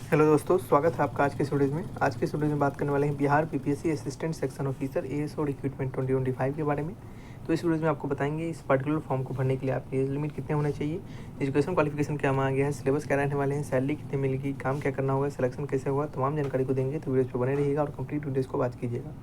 Hello दोस्तों, स्वागत है आपका आज के स्टूडियो में। आज के स्टूडियो में बात करने वाले हैं Bihar PPSC assistant section officer ASO recruitment 2025 के बारे में। तो इस वीडियो में आपको बताएंगे इस पर्टिकुलर फॉर्म को भरने के लिए आपकी एज लिमिट कितने होना चाहिए, एजुकेशन क्वालिफिकेशन क्या मांगा गया है, सिलेबस क्या रहने वाले हैं, सैलरी कितनी मिलेगी, काम क्या करना होगा, सिलेक्शन कैसे होगा, तमाम जानकारी को देंगे। तो वीडियो पर बने रहिएगा और कंप्लीट वीडियोस को बात कीजिएगा।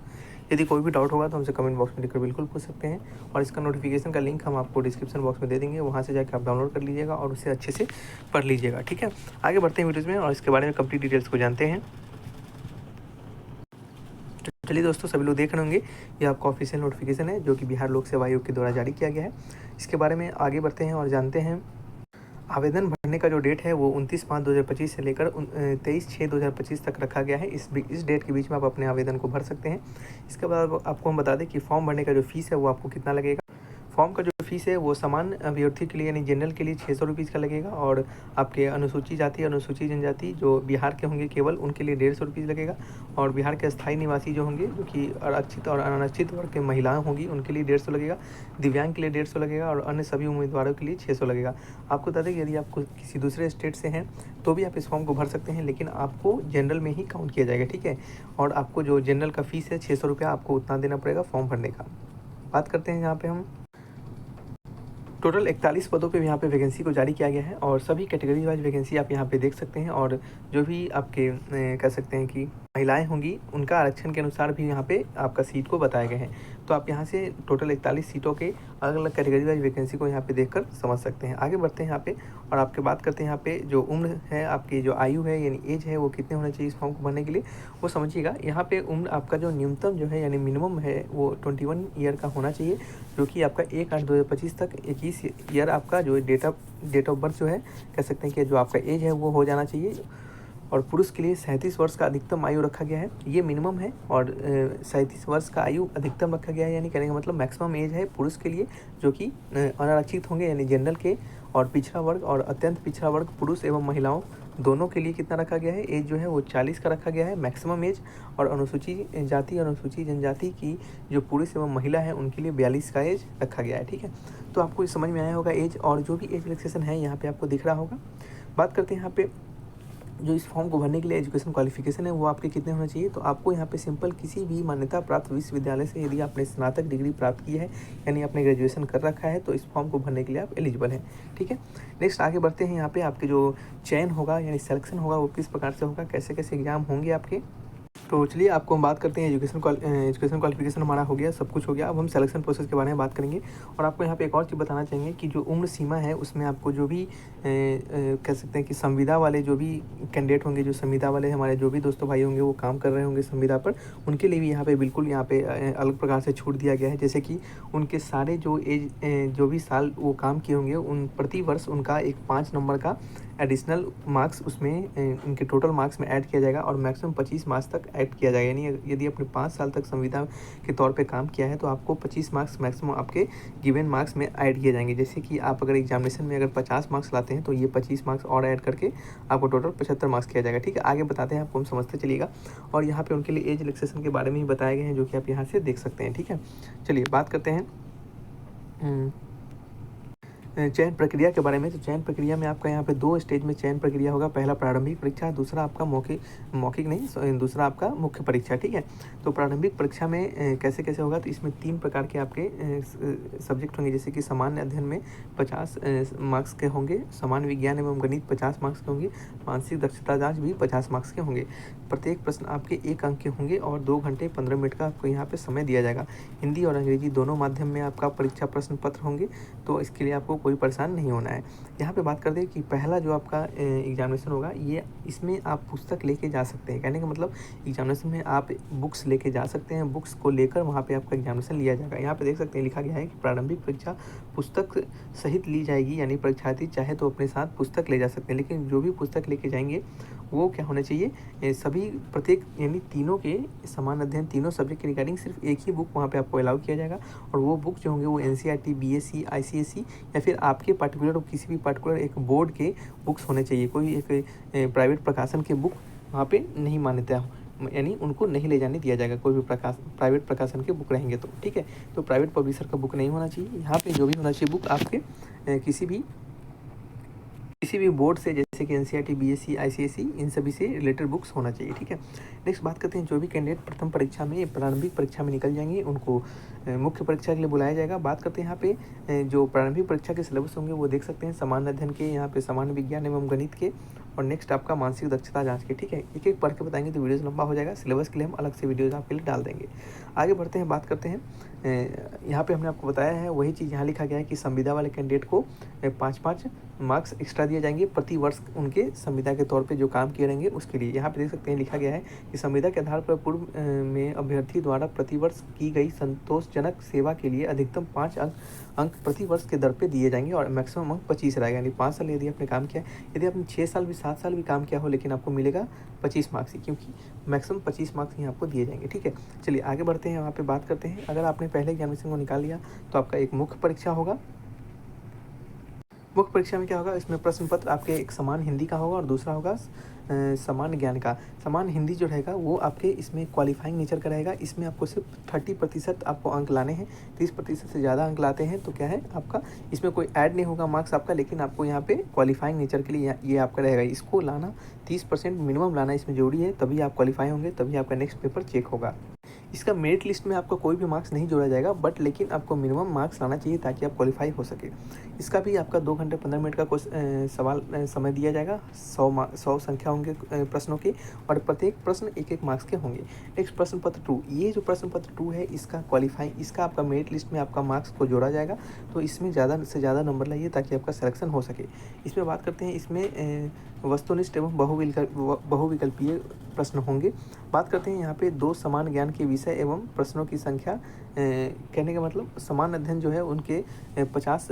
यदि कोई भी डाउट होगा तो हमसे कमेंट बॉक्स में लिखकर बिल्कुल पूछ सकते हैं, और इसका नोटिफिकेशन का लिंक हम आपको डिस्क्रिप्शन बॉक्स में दे देंगे। वहाँ से जाकर आप डाउनलोड कर लीजिएगा और उसे अच्छे से पढ़ लीजिएगा। ठीक है, आगे बढ़ते हैं वीडियोज़ में और इसके बारे में कंप्लीट डिटेल्स को जानते हैं। चलिए दोस्तों, सभी लोग देख रहे होंगे, ये आपका ऑफिशियल नोटिफिकेशन है जो कि बिहार लोक सेवा आयोग के द्वारा जारी किया गया है। इसके बारे में आगे बढ़ते हैं और जानते हैं। आवेदन भरने का जो डेट है वो 29/5/2025 से लेकर 23/6/2025 तक रखा गया है। इस डेट के बीच में आप अपने आवेदन को भर सकते हैं। इसके बाद आपको हम बता दें कि फॉर्म भरने का जो फीस है वो आपको कितना लगेगा। फॉर्म का जो फीस है वो सामान्य अभ्यर्थी के लिए यानी जनरल के लिए 600 रुपीज़ का लगेगा, और आपके अनुसूचित जाति अनुसूचित जनजाति जो बिहार के होंगे केवल उनके लिए 150 रुपीज़ लगेगा, और बिहार के स्थायी निवासी जो होंगे जो कि आरक्षित और अनारक्षित वर्ग के महिलाएं होंगी उनके लिए 150 लगेगा, दिव्यांग के लिए 150 लगेगा, और अन्य सभी उम्मीदवारों के लिए 600 लगेगा। आपको बता दें कि यदि आप किसी दूसरे स्टेट से हैं तो भी आप इस फॉर्म को भर सकते हैं, लेकिन आपको जनरल में ही काउंट किया जाएगा। ठीक है, और आपको जो जनरल का फीस है 600 रुपया आपको उतना देना पड़ेगा फॉर्म भरने का। बात करते हैं यहाँ पे हम टोटल 41 पदों पे यहाँ पे वैकेंसी को जारी किया गया है, और सभी कैटेगरी वाइज वैकेंसी आप यहाँ पे देख सकते हैं। और जो भी आपके कह सकते हैं कि महिलाएं होंगी उनका आरक्षण के अनुसार भी यहाँ पे आपका सीट को बताए गए हैं। तो आप यहाँ से टोटल 41 सीटों के अलग अलग कैटेगरी वाइज वैकेंसी को यहाँ पे देखकर समझ सकते हैं। आगे बढ़ते हैं यहाँ पे और आपके बात करते हैं यहाँ पे जो उम्र है, आपकी जो आयु है यानी एज है वो कितने होना चाहिए इस फॉर्म को भरने के लिए, वो समझिएगा। यहाँ पे उम्र आपका जो न्यूनतम जो है यानी मिनिमम है वो 21 ईयर का होना चाहिए, जो कि आपका 1/8/2025 तक 21 ईयर आपका जो डेट ऑफ बर्थ जो है कह सकते हैं कि जो आपका एज है वो हो जाना चाहिए। और पुरुष के लिए 37 वर्ष का अधिकतम आयु रखा गया है, ये मिनिमम है, और 37 वर्ष का आयु अधिकतम रखा गया है, यानी कहने का मतलब मैक्सिमम एज है पुरुष के लिए जो कि अनारक्षित होंगे यानी जनरल के, और पिछड़ा वर्ग और अत्यंत पिछड़ा वर्ग पुरुष एवं महिलाओं दोनों के लिए कितना रखा गया है, एज जो है वो 40 का रखा गया है मैक्सिमम एज। और अनुसूचित जाति अनुसूचित जनजाति की जो पुरुष एवं महिला है उनके लिए 42 का एज रखा गया है। ठीक है, तो आपको समझ में आया होगा एज, और जो भी एज रिलैक्सेशन है यहाँ पे आपको दिख रहा होगा। बात करते हैं यहाँ पे जो इस फॉर्म को भरने के लिए एजुकेशन क्वालिफिकेशन है वो आपके कितने होना चाहिए। तो आपको यहाँ पे सिंपल किसी भी मान्यता प्राप्त विश्वविद्यालय से यदि आपने स्नातक डिग्री प्राप्त की है यानी आपने ग्रेजुएशन कर रखा है तो इस फॉर्म को भरने के लिए आप एलिजिबल हैं। ठीक है, नेक्स्ट आगे बढ़ते हैं। यहाँ पे आपके जो चयन होगा यानी सिलेक्शन होगा वो किस प्रकार से होगा, कैसे कैसे एग्जाम होंगे आपके। तो चलिए आपको हम बात करते हैं एजुकेशन क्वालिफिकेशन हमारा हो गया, सब कुछ हो गया। अब हम सिलेक्शन प्रोसेस के बारे में बात करेंगे, और आपको यहाँ पे एक और चीज़ बताना चाहेंगे कि जो उम्र सीमा है उसमें आपको जो भी कह सकते हैं कि संविदा वाले जो भी कैंडिडेट होंगे, जो संविदा वाले हमारे जो भी दोस्तों भाई होंगे वो काम कर रहे होंगे संविदा पर, उनके लिए भी यहाँ पे बिल्कुल यहाँ पे अलग प्रकार से छूट दिया गया है। जैसे कि उनके सारे जो जो भी साल वो काम किए होंगे उन प्रति वर्ष उनका एक 5 नंबर का एडिशनल मार्क्स उसमें इनके टोटल मार्क्स में ऐड किया जाएगा, और मैक्सिमम 25 मार्क्स तक ऐड किया जाएगा। यानी यदि आपने 5 साल तक संविदा के तौर पे काम किया है तो आपको 25 मार्क्स मैक्सिमम आपके गिवन मार्क्स में ऐड किए जाएंगे। जैसे कि आप अगर एग्जामिनेशन में अगर 50 मार्क्स लाते हैं तो ये 25 मार्क्स और ऐड करके आपको टोटल 75 मार्क्स किया जाएगा। ठीक है, आगे बताते हैं, आपको हम समझते चलिएगा। और यहाँ पर उनके लिए एज रिलैक्सेशन के बारे में ही बताए गए हैं जो कि आप यहाँ से देख सकते हैं। ठीक है, चलिए बात करते हैं चयन प्रक्रिया के बारे में। तो चयन प्रक्रिया में आपका यहाँ पे 2 स्टेज में चयन प्रक्रिया होगा। पहला प्रारंभिक परीक्षा, दूसरा आपका मौखिक नहीं, दूसरा आपका मुख्य परीक्षा। ठीक है, तो प्रारंभिक परीक्षा में कैसे कैसे होगा, तो इसमें 3 प्रकार के आपके सब्जेक्ट होंगे। जैसे कि सामान्य अध्ययन में 50 मार्क्स के होंगे, सामान्य विज्ञान एवं गणित 50 मार्क्स के होंगे, मानसिक दक्षता जाँच भी 50 मार्क्स के होंगे। प्रत्येक प्रश्न आपके 1 अंक के होंगे, और 2 घंटे 15 मिनट का आपको यहाँ पे समय दिया जाएगा। हिंदी और अंग्रेजी दोनों माध्यम में आपका परीक्षा प्रश्न पत्र होंगे, तो इसके लिए आपको कोई परेशान नहीं होना है। यहाँ पे बात करते हैं कि पहला जो आपका एग्जामिनेशन होगा ये इसमें आप पुस्तक लेके जा सकते हैं। कहने का मतलब एग्जामिनेशन में आप बुक्स लेके जा सकते हैं, बुक्स को लेकर वहाँ पे आपका एग्जामिनेशन लिया जाएगा। यहाँ पे देख सकते हैं लिखा गया है कि प्रारंभिक परीक्षा पुस्तक सहित ली जाएगी, यानी परीक्षार्थी चाहे तो अपने साथ पुस्तक ले जा सकते हैं, लेकिन जो भी पुस्तक लेके जाएंगे वो क्या होना चाहिए, सभी प्रत्येक यानी तीनों के समान अध्ययन तीनों सब्जेक्ट के रिगार्डिंग सिर्फ एक ही बुक वहाँ पे आपको अलाउ किया जाएगा, और वो बुक जो होंगे वो एनसीईआरटी, बीएससी, आईसीएसई या फिर आपके पर्टिकुलर किसी भी पर्टिकुलर एक बोर्ड के बुक्स होने चाहिए। कोई एक प्राइवेट प्रकाशन के बुक वहाँ पे नहीं मान्यता हो, यानी उनको नहीं ले जाने दिया जाएगा। कोई भी प्राइवेट प्रकाशन के बुक रहेंगे तो ठीक है, तो प्राइवेट पब्लिशर का बुक नहीं होना चाहिए। यहाँ पे जो भी होना चाहिए बुक आपके किसी भी किसी भी बोर्ड से, जैसे कि एनसीईआरटी, बीएससी, आईसीएसई, इन सभी से रिलेटेड बुक्स होना चाहिए, ठीक है। नेक्स्ट बात करते हैं, जो भी कैंडिडेट प्रथम परीक्षा में, प्रारंभिक परीक्षा में निकल जाएंगे, उनको मुख्य परीक्षा के लिए बुलाया जाएगा। बात करते हैं यहाँ पे जो प्रारंभिक परीक्षा के सिलेबस होंगे वो देख सकते हैं, सामान्य अध्ययन के, यहाँ पे सामान्य विज्ञान एवं गणित के, और नेक्स्ट आपका मानसिक दक्षता जांच के, ठीक है। एक एक पढ़ के बताएंगे तो वीडियोस लंबा हो जाएगा, सिलेबस के लिए हम अलग से वीडियोस आपके लिए डाल देंगे। आगे बढ़ते हैं, बात करते हैं, यहाँ पे हमने आपको बताया है वही चीज़ यहाँ लिखा गया है कि संविदा वाले कैंडिडेट को 5-5 मार्क्स एक्स्ट्रा दिए जाएंगे प्रति वर्ष, उनके संविदा के तौर पे जो काम किए रहेंगे उसके लिए। यहाँ पे देख सकते हैं लिखा गया है कि संविदा के आधार पर पूर्व में अभ्यर्थी द्वारा प्रतिवर्ष की गई संतोषजनक सेवा के लिए अधिकतम 5 अंक प्रति वर्ष के दर पे दिए जाएंगे, और मैक्सिमम अंक 25 रहेगा। यानी 5 साल यदि आपने काम किया, यदि आपने 6 साल भी, 7 साल भी काम किया हो, लेकिन आपको मिलेगा 25 मार्क्स ही, क्योंकि मैक्सिमम 25 मार्क्स ही आपको दिए जाएंगे, ठीक है। चलिए आगे बढ़ते हैं, वहाँ पे बात करते हैं, अगर आपने पहले एग्जामिनेशन को निकाल लिया तो आपका एक मुख्य परीक्षा होगा। मुख्य परीक्षा में क्या होगा, इसमें प्रश्न पत्र आपके एक समान हिंदी का होगा और दूसरा होगा सामान्य ज्ञान का। समान हिंदी जो रहेगा वो आपके इसमें क्वालिफाइंग नेचर का रहेगा। इसमें आपको सिर्फ 30% आपको अंक लाने हैं। 30% से ज़्यादा अंक लाते हैं तो क्या है आपका, इसमें कोई ऐड नहीं होगा मार्क्स आपका, लेकिन आपको यहाँ पे क्वालिफाइंग नेचर के लिए ये आपका रहेगा। इसको लाना 30% मिनिमम लाना इसमें जरूरी है, तभी आप क्वालिफाई होंगे, तभी आपका नेक्स्ट पेपर चेक होगा। इसका मेरिट लिस्ट में आपका कोई भी मार्क्स नहीं जोड़ा जाएगा, बट लेकिन आपको मिनिमम मार्क्स लाना चाहिए ताकि आप क्वालिफाई हो सके। इसका भी आपका 2 घंटे 15 मिनट का सवाल समय दिया जाएगा। 100 संख्या होंगे प्रश्नों के, और प्रत्येक प्रश्न 1-1 मार्क्स के होंगे। नेक्स्ट प्रश्न पत्र 2, ये जो प्रश्न पत्र 2 है इसका इसका आपका मेरिट लिस्ट में आपका मार्क्स को जोड़ा जाएगा, तो इसमें ज़्यादा से ज़्यादा नंबर लाइए ताकि आपका सिलेक्शन हो सके। इसमें बात करते हैं, इसमें वस्तुनिष्ठ एवं बहुविकल्पीय प्रश्न होंगे। बात करते हैं यहाँ पे 2 समान ज्ञान के विषय एवं प्रश्नों की संख्या, कहने का मतलब समान अध्ययन जो है उनके 50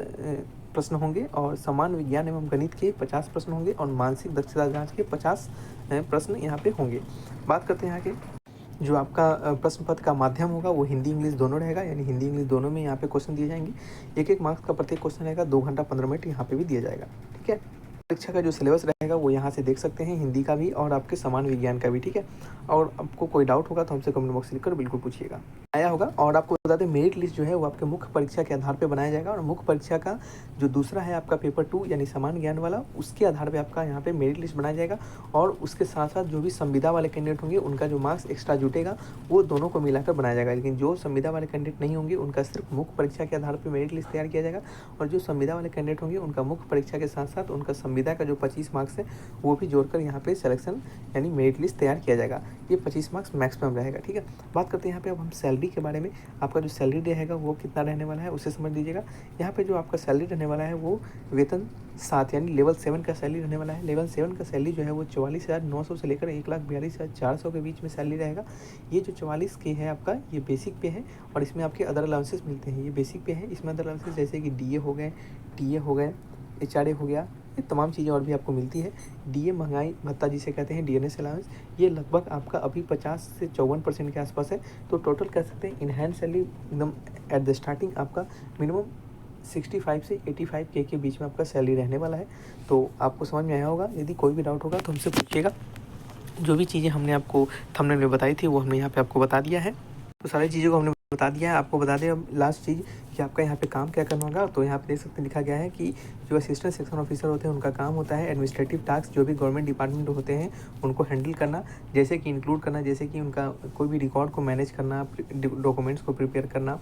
प्रश्न होंगे, और समान विज्ञान एवं गणित के 50 प्रश्न होंगे, और मानसिक दक्षता जांच के 50 प्रश्न यहाँ पे होंगे। बात करते हैं यहाँ के जो आपका प्रश्न पत्र का माध्यम होगा वो हिंदी इंग्लिश दोनों रहेगा, यानी हिंदी इंग्लिश दोनों में यहाँ पे क्वेश्चन दिए जाएंगे। 1-1 मार्क्स का प्रत्येक क्वेश्चन रहेगा, 2 घंटा 15 मिनट यहाँ पे भी दिया जाएगा, ठीक है। परीक्षा का जो सिलेबस रहेगा वो यहाँ से देख सकते हैं, हिंदी का भी और आपके समान विज्ञान का भी, ठीक है। और आपको कोई डाउट होगा तो हमसे कमेंट बॉक्स में लिखकर बिल्कुल पूछिएगा, आया होगा। और आपको बता दें, मेरिट लिस्ट जो है वो आपके मुख्य परीक्षा के आधार पर बनाया जाएगा, और मुख्य परीक्षा का जो दूसरा है आपका पेपर 2 यानी समान ज्ञान वाला, उसके आधार पर आपका यहाँ पे मेरिट लिस्ट बनाया जाएगा। और उसके साथ साथ जो भी संविदा वाले कैंडिडेट होंगे उनका जो मार्क्स एक्स्ट्रा जुटेगा वो दोनों को मिलाकर बनाया जाएगा। लेकिन जो संविदा वाले कैंडिडेट नहीं होंगे उनका सिर्फ मुख्य परीक्षा के आधार पर मेरिट लिस्ट तैयार किया जाएगा, और जो संविदा वाले कैंडिडेट होंगे उनका मुख्य परीक्षा के साथ साथ उनका संविदा का जो 25 मार्क्स है वो भी जोड़कर यहाँ पे सिलेक्शन यानी मेरिट लिस्ट तैयार किया जाएगा। ये 25 मार्क्स मैक्सिमम रहेगा, ठीक है। बात करते हैं यहाँ पे अब हम सैलरी के बारे में। आपका जो सैलरी रहेगा वो कितना रहने वाला है उसे समझ लीजिएगा। यहाँ पे जो आपका सैलरी रहने वाला है वो वेतन 7 यानी लेवल 7 का सैलरी रहने वाला है। लेवल 7 का सैलरी जो है वो 44,900 से लेकर 1,42,400 के बीच में सैलरी रहेगा। ये जो 44 के है आपका, ये बेसिक पे है, और इसमें आपके अदर अलाउंसेस मिलते हैं। ये बेसिक पे है, इसमें अदर अलाउंसेस जैसे कि DA हो गए, TA हो गए, HRA हो गया, ये तमाम चीज़ें और भी आपको मिलती है। DA महंगाई भत्ता जिसे कहते हैं, DNS अलाउंस, ये लगभग आपका अभी 50 से 54% के आसपास है। तो टोटल कह सकते हैं इनहैंड सैलरी एकदम एट द स्टार्टिंग आपका मिनिमम 65 से 85K के बीच में आपका सैलरी रहने वाला है। तो आपको समझ में आया होगा। यदि कोई भी डाउट होगा तो हमसे पूछिएगा। जो भी चीज़ें हमने आपको थंबनेल में बताई थी वो हमने यहाँ पे आपको बता दिया है। तो सारी चीज़ों को हमने बता दिया है। आपको बता दें अब लास्ट चीज़ कि आपका यहाँ पे काम क्या करना होगा। तो यहाँ पे देख सकते हैं लिखा गया है कि जो असिस्टेंट सेक्शन ऑफिसर होते हैं उनका काम होता है एडमिनिस्ट्रेटिव टास्क, जो भी गवर्नमेंट डिपार्टमेंट होते हैं उनको हैंडल करना, जैसे कि इंक्लूड करना, जैसे कि उनका कोई भी रिकॉर्ड को मैनेज करना, डॉक्यूमेंट्स को प्रिपेयर करना,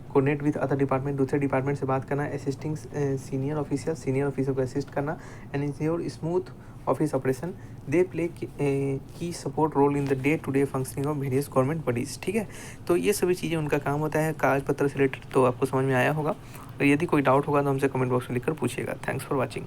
कोऑर्डिनेट विद अदर डिपार्टमेंट, दूसरे डिपार्टमेंट से बात करना, असिस्टिंग सीनियर ऑफिसर को असिस्ट करना, and ensure smooth office operation. They play key support role in the day to day functioning of various government bodies, ठीक है। तो ये सभी चीज़ें उनका काम होता है कागज पत्र से रिलेटेड। तो आपको समझ में आया होगा, और यदि कोई डाउट होगा तो हमसे कमेंट बॉक्स में लिखकर पूछिएगा। Thanks for watching.